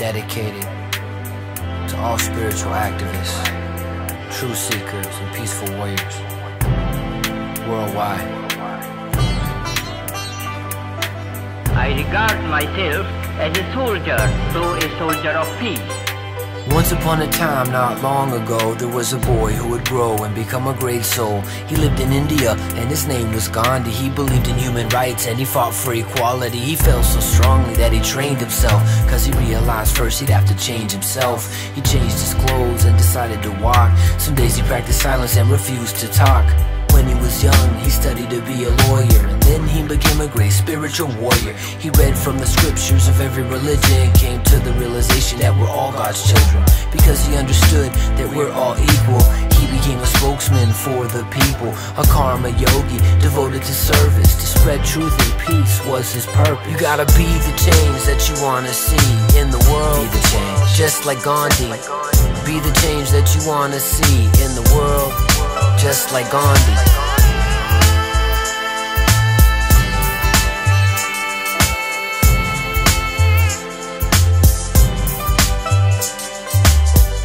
dedicated to all spiritual activists, truth seekers, and peaceful warriors worldwide. I regard myself as a soldier, though a soldier of peace. Once upon a time, not long ago, there was a boy who would grow and become a great soul. He lived in India and his name was Gandhi. He believed in human rights and he fought for equality. He felt so strongly that he trained himself, cause he realized first he'd have to change himself. He changed his clothes and decided to walk. Some days he practiced silence and refused to talk. When he was young, he studied to be a lawyer, and then he became a great spiritual warrior. He read from the scriptures of every religion, came to the realization that we're all God's children. Because he understood that we're all equal, he became a spokesman for the people, a karma yogi devoted to service. To spread truth and peace was his purpose. You gotta be the change that you wanna see in the world. Be the change, just like Gandhi. Be the change that you wanna see in the world, just like Gandhi.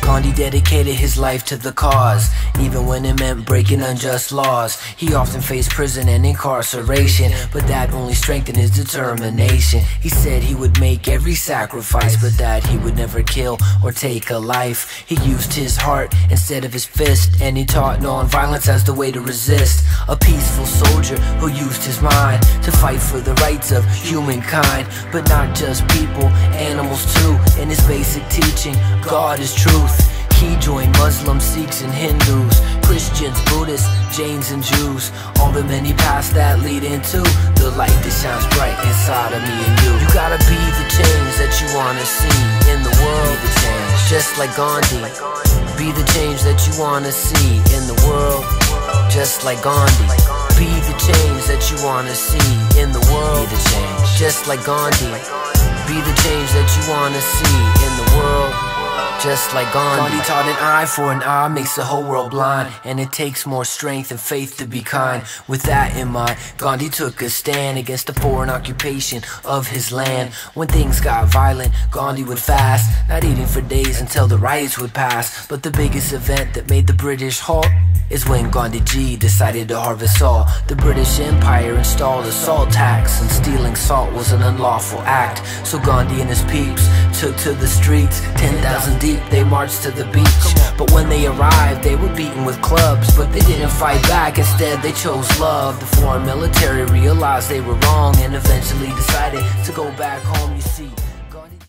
Gandhi dedicated his life to the cause, even when it meant breaking unjust laws. He often faced prison and incarceration, but that only strengthened his determination. He said he would make every sacrifice, but that he would never kill or take a life. He used his heart instead of his fist, and he taught non-violence as the way to resist. A peaceful soldier who used his mind to fight for the rights of humankind, but not just people, animals too. In his basic teaching, God is truth. He joined Muslims, Sikhs, and Hindus, Christians, Buddhists, Jains, and Jews. All the many paths that lead into the light that shines bright inside of me and you. You gotta be the change that you wanna see in the world. Be the change, just like Gandhi. Be the change that you wanna see in the world, just like Gandhi. Be the change that you wanna see in the world. Be the change, just like Gandhi. Be the change that you wanna see in the world, just like Gandhi. Gandhi taught an eye for an eye makes the whole world blind, and it takes more strength and faith to be kind. With that in mind, Gandhi took a stand against the foreign occupation of his land. When things got violent, Gandhi would fast, not eating for days until the riots would pass. But the biggest event that made the British halt is when Gandhi G decided to harvest salt. The British Empire installed a salt tax, and stealing salt was an unlawful act. So Gandhi and his peeps took to the streets, 10,000 deep, they marched to the beach. But when they arrived, they were beaten with clubs, but they didn't fight back, instead they chose love. The foreign military realized they were wrong, and eventually decided to go back home, you see.